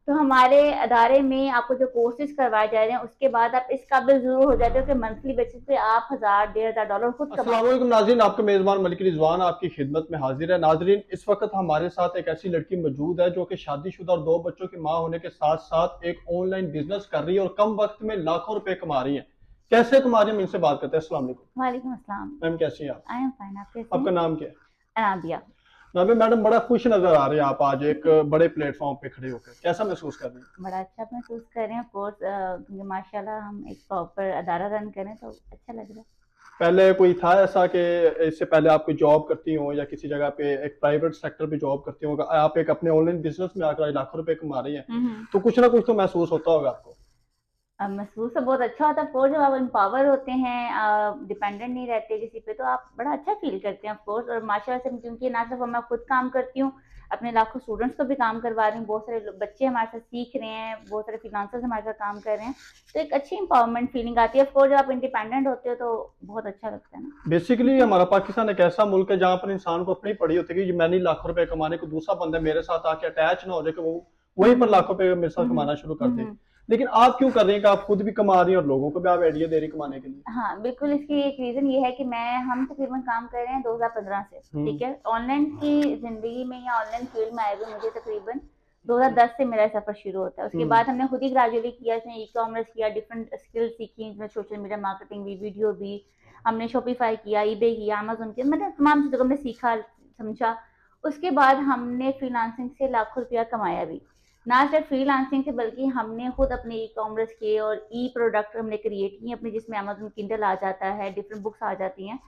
तो हमारे अदारे में आपको जो कोर्सेज करवाए जा रहे हैं उसके बाद आप इस काबिल जरूर हो जाते हो कि मंथली बेसिस पे आप 1000-1500 खुद कमा। अस्सलाम वालेकुम नाज़रीन, आपके मेज़बान मलिक रिजवान आपकी खिदमत में हाजिर है। नाज़रीन, इस वक्त हमारे साथ एक ऐसी लड़की मौजूद है जो कि शादीशुदा और 2 बच्चों की मां होने के साथ साथ एक ऑनलाइन बिजनेस कर रही है और कम वक्त में लाखों रुपए कमा रही है। कैसे कमा रही है, हम इनसे बात करते हैं। अस्सलाम वालेकुम वालेकुम अस्सलाम। मैम, कैसी हैं आप? आई एम फाइन, आप कैसे आपका हैं? नाम क्या है? अनाबिया। नाबिया मैडम, बड़ा खुश नजर आ रहे हैं आप आज एक बड़े प्लेटफॉर्म पे खड़े होकर, कैसा महसूस कर रही हैं? बड़ा अच्छा महसूस कर रहे हैं कोर्स, क्योंकि माशाल्लाह हम एक प्रॉपर अदारा रन करें तो अच्छा लग रहा है। पहले कोई था ऐसा कि इससे पहले आप कोई जॉब करती हो या किसी जगह पे एक प्राइवेट सेक्टर पे जॉब करती हो, आप एक अपने ऑनलाइन बिजनेस में आकर लाखों रुपए कमा रही हैं, तो कुछ ना कुछ तो महसूस होता होगा आपको। महसूस तो बहुत अच्छा होता है ऑफकोर्स, जब आप एम्पावर होते हैं, डिपेंडेंट नहीं रहते किसी पे, तो आप बड़ा अच्छा फील करते हैं ऑफकोर्स। और माशाल्लाह से क्योंकि ना सिर्फ मैं खुद काम करती हूँ, अपने लाखों स्टूडेंट्स को भी काम करवा रही हूँ, बहुत सारे बच्चे हमारे साथ सीख रहे हैं, बहुत सारे फ्रीलांसर्स हमारे साथ काम कर रहे हैं, तो एक अच्छी एम्पावरमेंट फीलिंग आती है ऑफकोर्स। जब आप इंडिपेंडेंट होते हो तो बहुत अच्छा लगता है ना। बेसिकली हमारा पाकिस्तान एक ऐसा मुल्क है जहाँ पर इंसान को अपनी पड़ी होती है कि मैंने लाखों रुपए कमाने को, दूसरा बंदा मेरे साथ आके अटैच ना हो जाए कि वो वहीं पर लाखों रुपए मेरे साथ कमाना शुरू कर दे। लेकिन आप क्यों कर रही हैं कि आप खुद भी कमा रही हैं और लोगों को भी आप आइडिया दे रही हैं कमाने के लिए? हाँ बिल्कुल, इसकी एक रीजन ये है कि हम तकरीबन काम कर रहे हैं 2015 से, ठीक है। ऑनलाइन की जिंदगी में या ऑनलाइन फील्ड में आए हुए मुझे तकरीबन 2010 से मेरा सफर शुरू होता है। उसके बाद हमने खुद ही ग्रेजुअली किया, इसमें ई कॉमर्स किया, डिफरेंट स्किल्स सीखी, इसमें सोशल मीडिया मार्केटिंग भी, वीडियो भी, हमने शॉपिफाई किया, ईबे किया, अमेजोन किया, मतलब तमाम चीज़ों को हमने सीखा समझा। उसके बाद हमने फ्रीलांसिंग से लाखों रुपया कमाया भी, ना सिर्फ फ्रीलांसिंग से बल्कि हमने खुद अपने ई कॉमर्स के और ई प्रोडक्ट हमने क्रिएट किए अपने, जिसमें अमेजोन किंडल आ जाता है, डिफरेंट बुक्स आ जाती हैं।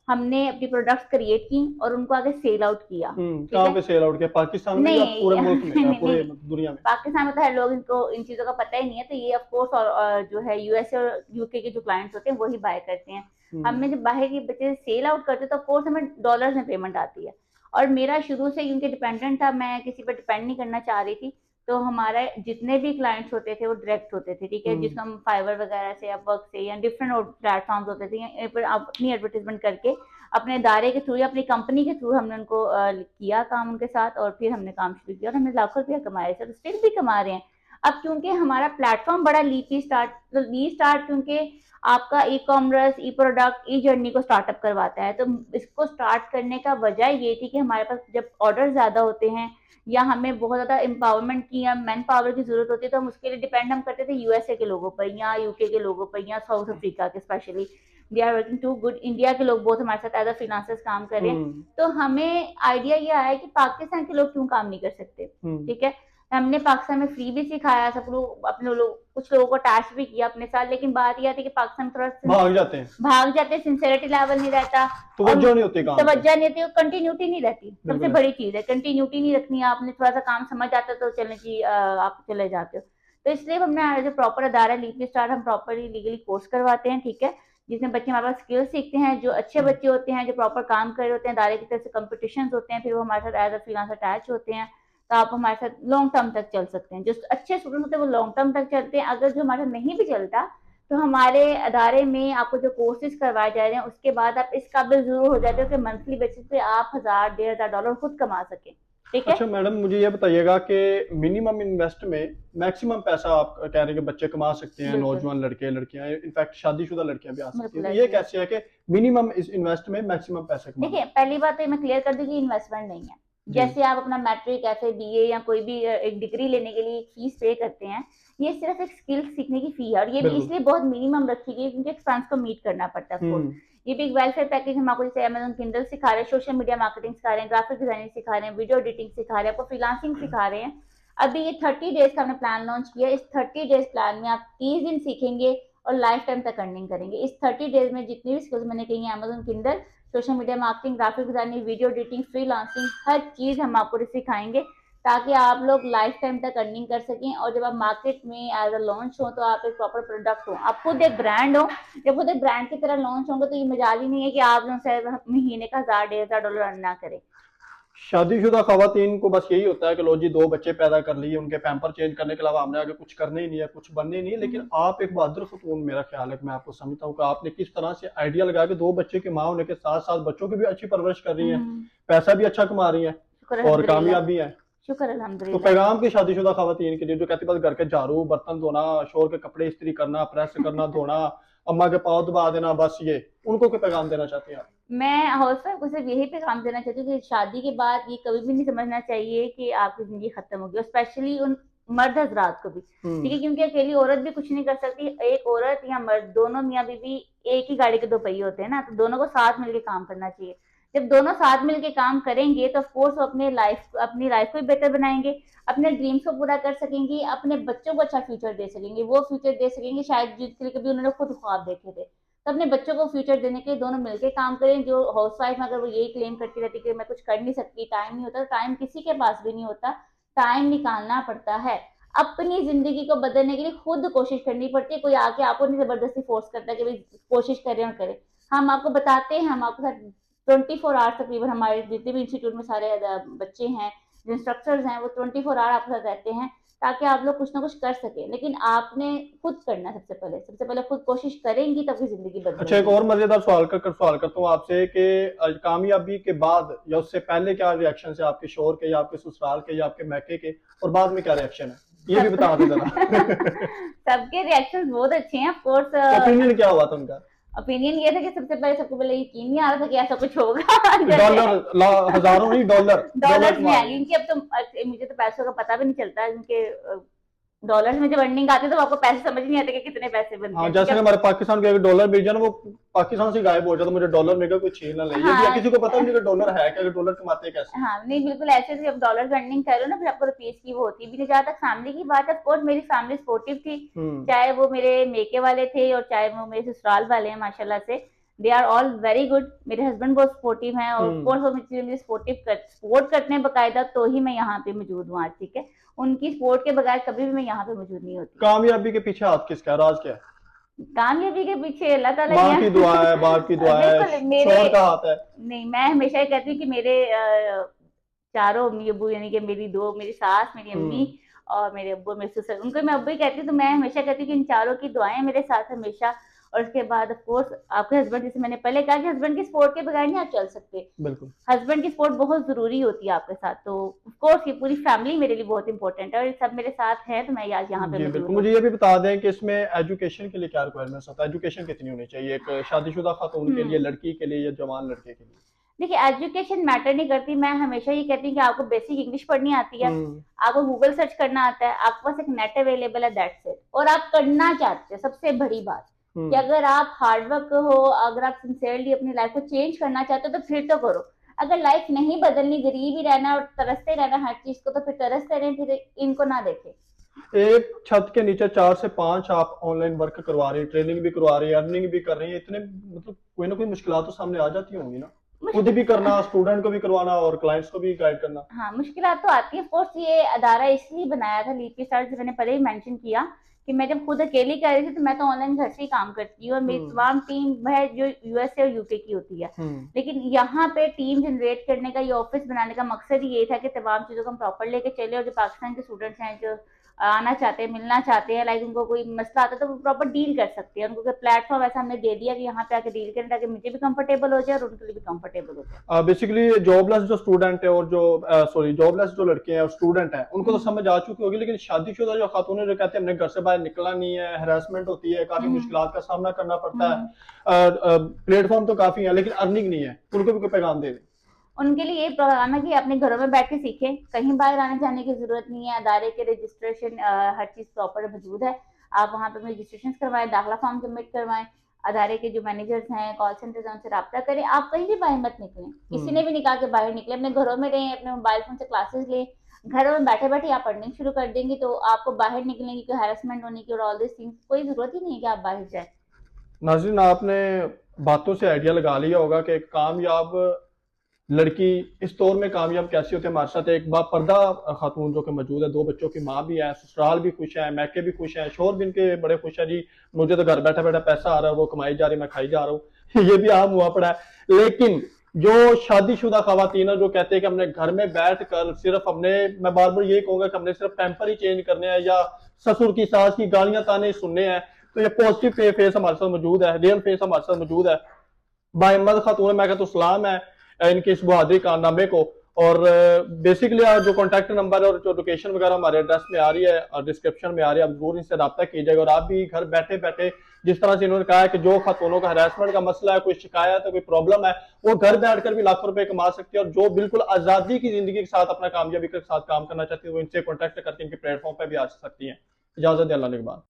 हमने अपनी प्रोडक्ट्स क्रिएट की और उनको आगे सेल आउट किया, ठीक कहाँ है। पे सेल आउट किया, पाकिस्तान में या नहीं पूरे मुल्क में या नहीं पूरे नहीं, दुनिया में? पाकिस्तान में तो हर लोग इनको इन चीज़ों का पता ही नहीं है, तो ये ऑफ कोर्स और जो है यूएसए और यूके के जो क्लाइंट्स होते हैं वही बाय करते हैं। हमने जब बाहर की बच्चे सेल आउट करते तो ऑफ कोर्स हमें डॉलर्स में पेमेंट आती है। और मेरा शुरू से क्योंकि डिपेंडेंट था, मैं किसी पर डिपेंड नहीं करना चाह रही थी, तो हमारे जितने भी क्लाइंट्स होते थे वो डायरेक्ट होते थे, ठीक है, जिसको हम फाइवर वगैरह से, अपवर्क से या डिफरेंट प्लेटफॉर्म्स होते थे, या पर अपनी एडवर्टीजमेंट करके अपने इदारे के थ्रू या अपनी कंपनी के थ्रू हमने उनको किया काम उनके साथ, और फिर हमने काम शुरू किया और हमने लाखों रुपया कमाए सर, स्टिल भी कमा रहे हैं। अब क्योंकि हमारा प्लेटफॉर्म बड़ा ली स्टार्ट क्योंकि आपका ई कॉमर्स, ई प्रोडक्ट, ई जर्नी को स्टार्टअप करवाता है, तो इसको स्टार्ट करने का वजह ये थी कि हमारे पास जब ऑर्डर ज्यादा होते हैं या हमें बहुत ज्यादा एम्पावरमेंट की या मैन पावर की जरूरत होती है, तो हम उसके लिए डिपेंड हम करते थे यूएसए के लोगों पर या यूके के लोगों पर या साउथ अफ्रीका के, specially they are working to good. India के लोग बहुत हमारे साथ एज अ फ्रीलांसर्स काम कर रहे हैं, तो हमें आइडिया ये आया कि पाकिस्तान के लोग क्यों काम नहीं कर सकते, ठीक है। हमने पाकिस्तान में फ्री भी सिखाया, सब लोग अपने लोग, कुछ लोगों को अटैच भी किया अपने साथ, लेकिन बात यह आती है कि पाकिस्तान में थोड़ा भाग जाते हैं, सिंसियरिटी लेवल नहीं रहता, तवज्जो नहीं होती, तवज्जो नहीं होती, कंटिन्यूटी नहीं रहती। सबसे बड़ी चीज है कंटिन्यूटी नहीं रखनी है, आपने थोड़ा सा काम समझ आता तो चलने की आप चले जाते हो। तो इसलिए हमने जो प्रॉपर अदारा लीपी स्टार्ट, हम प्रॉपरली लीगली कोर्स करवाते हैं, ठीक है, जिसमें बच्चे हमारे पास स्किल सीखते हैं, जो अच्छे बच्चे होते हैं, जो प्रॉपर काम कर रहे होते हैं, अदारे की तरफ से कॉम्पिटिशन होते हैं, फिर वो हमारे साथ एज अ फ्रीलांसर अटैच होते हैं, तो आप हमारे साथ लॉन्ग टर्म तक चल सकते हैं। जो अच्छे स्टूडेंट होते हैं वो लॉन्ग टर्म तक चलते हैं। अगर जो हमारे साथ नहीं भी चलता, तो हमारे अदारे में आपको जो कोर्सेज करवाए जा रहे हैं उसके बाद आप इस काबिल जरूर हो जाते हो कि मंथली बेसिस पे आप 1000-1500 खुद कमा सकें, ठीक है। अच्छा मैडम, मुझे ये बताइएगा कि मिनिमम इन्वेस्ट में मैक्सिमम पैसा आप कह रहे हैं कि बच्चे कमा सकते हैं, नौजवान लड़के लड़कियां, इनफैक्ट शादीशुदा लड़कियां भी आ सकती हैं, तो ये कैसे है कि मिनिमम इस इन्वेस्ट में मैक्सिमम पैसे कमा? देखिए, पहली बात तो मैं क्लियर कर दूं कि इन्वेस्टमेंट नहीं है। जैसे आप अपना मैट्रिक, एफए, बीए या कोई भी एक डिग्री लेने के लिए फीस पे करते हैं, ये सिर्फ एक स्किल सीखने की फी है, और ये भी इसलिए बहुत मिनिमम रखी गई क्योंकि एक्सपेंस को मीट करना पड़ता है। ये भी एक वेलफेयर पैकेज हम आपको, जैसे अमेजोन किंडल सिखा रहे हैं, सोशल मीडिया मार्केटिंग सिखा रहे हैं, ग्राफिक डिजाइनिंग सिखा रहे हैं, वीडियो एडिटिंग सिखा रहे हैं, आपको फ्रीलांसिंग सिखा रहे हैं। अभी ये 30 डेज का हमने प्लान लॉन्च किया। इस 30 डेज प्लान में आप 30 दिन सीखेंगे और लाइफ टाइम तक अर्निंग करेंगे। इस 30 डेज में जितनी भी स्किल्स मैंने कही है, Amazon Kindle, social media marketing, graphic designing, video editing, freelancing, हर चीज हम आपको सिखाएंगे ताकि आप लोग लाइफ टाइम तक अर्निंग कर सकें, और जब आप मार्केट में एज अ लॉन्च हो तो आप एक प्रॉपर प्रोडक्ट हो, आप खुद एक ब्रांड हो। जब खुद एक ब्रांड की तरह लॉन्च होंगे तो ये मजाल ही नहीं है कि आप जो है महीने का $1000-1500 अर्न ना करें। शादीशुदा खवातीन को बस यही होता है कि लो जी 2 बच्चे पैदा कर लिए, उनके पैम्पर चेंज करने के अलावा हमने आगे कुछ करना ही नहीं है, कुछ बनने ही नहीं है। लेकिन आप एक बहादुर खतून, मेरा ख्याल है कि मैं आपको समझता हूँ कि आपने किस तरह से आइडिया लगाया कि 2 बच्चे की माँ होने के साथ साथ बच्चों की भी अच्छी परवरिश कर रही है, पैसा भी अच्छा कमा रही है और कामयाब भी है। शुक्र तो अल्हम्दुलिल्लाह। पैगाम की शादीशुदा खवातीन के लिए जो कहती बस घर के झाड़ू बर्तन धोना, शोर के कपड़े इस्त्री करना, प्रेस करना, धोना, अम्मा के पाँव दबा देना, बस ये उनको क्या पैगाम देना चाहती हैं आप? मैं हाउस वाइफ को सिर्फ यही पैगाम देना चाहती हूँ कि शादी के बाद ये कभी भी नहीं समझना चाहिए कि आपकी जिंदगी खत्म होगी, और स्पेशली उन मर्द हजरात को भी, ठीक है, क्योंकि अकेली औरत भी कुछ नहीं कर सकती। एक औरत या मर्द दोनों मियाँ बीवी एक ही गाड़ी के दो पहिए होते हैं ना, तो दोनों को साथ मिलकर काम करना चाहिए। जब दोनों साथ मिलकर काम करेंगे तो ऑफकोर्स वो अपनी लाइफ को भी बेहतर बनाएंगे, अपने ड्रीम्स को पूरा कर सकेंगे, अपने बच्चों को अच्छा फ्यूचर दे सकेंगे, वो फ्यूचर दे सकेंगे शायद जिसके लिए कभी उन्होंने खुद ख्वाब देखे थे। तो अपने बच्चों को फ्यूचर देने के लिए दोनों मिलकर काम करें। जो हाउस वाइफ में अगर वो यही क्लेम करती रहती कि मैं कुछ कर नहीं सकती, टाइम नहीं होता, तो टाइम किसी के पास भी नहीं होता, टाइम निकालना पड़ता है। अपनी जिंदगी को बदलने के लिए खुद कोशिश करनी पड़ती है, कोई आके आपको नहीं जबरदस्ती फोर्स करता कि भाई कोशिश करें और करें। हम आपको बताते हैं, हम आपके साथ 24 आवर्स तकरीबन, हमारे जितने भी इंस्टीट्यूट में सारे बच्चे हैं, जो इंस्ट्रक्टर्स हैं, वो 24 आवर आपके साथ रहते हैं ताकि आप लोग कुछ ना कुछ कर सके। लेकिन आपने खुद करना, सबसे पहले खुद कोशिश करेंगी तभी जिंदगी अच्छा, एक बदलेगी। और मजेदार सवाल करता हूँ आपसे कि कामयाबी के बाद या उससे पहले क्या रिएक्शन है आपके शोहर के या आपके ससुराल के या आपके मैके के, और बाद में क्या रिएक्शन है ये भी बता दे जरा। सबके रिएक्शन बहुत अच्छे हैं ऑफ कोर्स। ओपिनियन क्या हुआ था उनका? ओपिनियन ये था कि सबको पहले यकीन नहीं आ रहा था कि ऐसा कुछ होगा। डॉलर, हजारों नहीं, डॉलर डॉलर्स में कमा आ गई इनकी। अब तो मुझे तो पैसों का पता भी नहीं चलता इनके। डॉलर्स में जब अर्निंग आती है तो आपको पैसे समझ नहीं आते कि कितने पैसे बनते हाँ, हैं। जैसे हमारे पाकिस्तान के अगर डॉलर मिल जाए ना, वो पाकिस्तान से गायब हो जाता, मुझे डॉलर मिलेगा कोई छीन ना ले। ये भी किसी को पता नहीं कि डॉलर है क्या, डॉलर कमाते हैं कैसे। हाँ नहीं, बिल्कुल ऐसे जब डॉलर अर्निंग करो ना, फिर आपको रुपीज की वो होती भी नहीं। जहाँ तक फैमिली की बात है, ऑफकोर्स मेरी फैमिली सपोर्टिव थी, चाहे वो मेरे मेके वाले थे और चाहे वो मेरे ससुराल वाले हैं, माशाल्लाह से they are all very good. मेरे हस्बैंड बहुत सपोर्टिव हैं और ऑफकोर्स वो मुझे सपोर्ट करते हैं बकायदा, तो ही मैं यहाँ पे मौजूद हूँ आज, ठीक है। उनकी सपोर्ट के बगैर कभी भी मैं यहाँ पे मौजूद नहीं होती। कामयाबी के पीछे हाथ किसका है, राज क्या है? कामयाबी के पीछे अल्लाह ताला माँ की दुआ है, बाप की दुआ है, शोहर का हाथ है? नहीं, मैं हमेशा ये कहती हूँ कि मेरे चारों अम्मी अब्बू, यानी कि मेरी सास, मेरी अम्मी और मेरे अब्बू, मेरे ससुर, उनको मैं अब्बू ही कहती हूँ। तो मैं हमेशा कहती हूँ कि इन चारों की दुआएं मेरे साथ हमेशा। और उसके बाद ऑफ कोर्स आपके हस्बैंड, जैसे मैंने पहले कहा कि हस्बैंड की सपोर्ट के बगैर नहीं आप चल सकते। बिल्कुल, हस्बैंड की सपोर्ट बहुत जरूरी होती है आपके साथ। तो ऑफ कोर्स ये पूरी फैमिली मेरे लिए बहुत इंपॉर्टेंट है और सब मेरे साथ हैं, तो मैं आज यहाँ पे मौजूद हूँ। मुझे ये भी बता दें कि इसमें एजुकेशन के लिए क्या रिक्वायरमेंट्स होता है, एजुकेशन कितनी होनी चाहिए एक शादीशुदा खातून के लिए, लड़की के लिए या जवान लड़के के लिए? देखिए, एजुकेशन मैटर नहीं करती। मैं हमेशा ये कहती हूँ कि आपको बेसिक इंग्लिश पढ़नी आती है, आपको गूगल सर्च करना आता है, आपके पास एक नेट अवेलेबल है, दैट्स इट। और आप करना चाहते हैं, सबसे बड़ी बात कि अगर आप हार्डवर्क हो, अगर आप सिंसियरली अपनी लाइफ को चेंज करना चाहते हो तो फिर तो करो। अगर लाइफ नहीं बदलनी, गरीब ही रहना और तरसते रहना हर चीज को, तो फिर तरसते रहें, फिर इनको ना देखें। एक छत के नीचे 4 से 5 आप ऑनलाइन वर्क करवा रहे हैं, ट्रेनिंग भी करवा रहे हैं, अर्निंग भी कर रही है, इतने मतलब कोई ना कोई मुश्किलात तो सामने आ जाती होंगी ना, खुद भी करना, स्टूडेंट को भी करवाना और क्लाइंट्स को भी गाइड करना। हाँ, मुश्किलात तो आती है। ऑफकोर्स ये अदारा इसलिए बनाया था लीपी स्टार, मैंने पहले ही मेंशन किया कि मैं जब खुद अकेली कर रही थी तो मैं तो ऑनलाइन घर से ही काम करती हूँ और मेरी तमाम टीम है जो यूएसए और यूके की होती है। लेकिन यहाँ पे टीम जनरेट करने का, ये ऑफिस बनाने का मकसद ये था कि तमाम चीजों को हम प्रॉपर लेके चले और जो पाकिस्तान के स्टूडेंट्स हैं जो आना चाहते हैं, मिलना चाहते हैं, लाइक उनको कोई मसला आता है तो वो प्रॉपर डील कर सकते हैं। उनको प्लेटफॉर्म ऐसा हमने दे दिया कि यहाँ पे आके डील करें ताकि मुझे भी कंफर्टेबल हो जाए और उनके लिए भी कंफर्टेबल हो जाए। बेसिकली जॉबलेस जो स्टूडेंट है और जो जॉबलेस जो लड़के हैं और स्टूडेंट हैं, उनको तो समझ आ चुकी होगी, लेकिन शादीशुदा जो खातून जो कहते हैं हमने घर से बाहर निकला नहीं है, हैरेसमेंट होती है, काफी मुश्किलात का सामना करना पड़ता है, प्लेटफॉर्म तो काफी है लेकिन अर्निंग नहीं है, उनको भी कोई पैगाम दे दें? उनके लिए ये प्रोग्राम है कि अपने घरों में बैठ के सीखें, कहीं बाहर आने जाने की जरूरत नहीं है। अदारे के रजिस्ट्रेशन हर चीज प्रॉपर मौजूद है, आप वहाँ पे रजिस्ट्रेशन करवाएं, दाखिला फॉर्म सबमिट करवाएं, अदारे के जो मैनेजर्स हैं, कॉल सेंटर्स हैं, उनसे रब्ता करें। आप कहीं भी बाहर मत निकलें, किसी ने भी निकाल के बाहर निकले, अपने घरों में रहें, अपने मोबाइल फोन से क्लासेस लें, घरों में बैठे बैठे आप पढ़ने शुरू कर देंगे तो आपको बाहर निकलने की, कोई हैरेसमेंट होने की और ऑल दिस थिंग्स कोई जरूरत ही नहीं है कि आप बाहर जाए। नाज़रीन, आपने बातों से आइडिया लगा लिया होगा कि कामयाब लड़की इस दौर में कामयाब कैसी होती है। हमारे साथ एक बापर्दा खातून जो कि मौजूद है, 2 बच्चों की माँ भी है, ससुराल भी खुश है, मैके भी खुश है, शोहर भी इनके बड़े खुश है, जी मुझे तो घर बैठा बैठा पैसा आ रहा है, वो कमाई जा रही, मैं खाई जा रहा हूँ। ये भी आम हुआ पड़ा है। लेकिन जो शादीशुदा खवातीन है जो कहते हैं कि हमने घर में बैठ कर सिर्फ हमने, मैं बार बार यही कहूंगा कि हमने सिर्फ पैम्पर ही चेंज करने हैं या ससुर की सास की गालियां ताने सुनने हैं, तो ये पॉजिटिव फेस हमारे साथ मौजूद है, रियल फेस हमारे साथ मौजूद है। बाहिम्मत खातून, मैं कहता हूं सलाम है इनके इस बहादुरी कारनामे को। और बेसिकली जो कॉन्टैक्ट नंबर और जो लोकेशन वगैरह हमारे एड्रेस में आ रही है और डिस्क्रिप्शन में आ रही है, आप जरूर इनसे रब्ता कीजिएगा। और आप भी घर बैठे बैठे, जिस तरह से इन्होंने कहा है कि जो खातूनों का हरासमेंट का मसला है, कोई शिकायत है, कोई प्रॉब्लम है, वो घर बैठकर भी लाखों रुपए कमा सकती है। और जो बिल्कुल आजादी की जिंदगी के साथ अपना कामयाबी के साथ काम करना चाहती है, वो इनसे कॉन्टैक्ट करके इनके प्लेटफॉर्म पर भी आ सकती है। इजाजत है, अल्लाह निगहबान।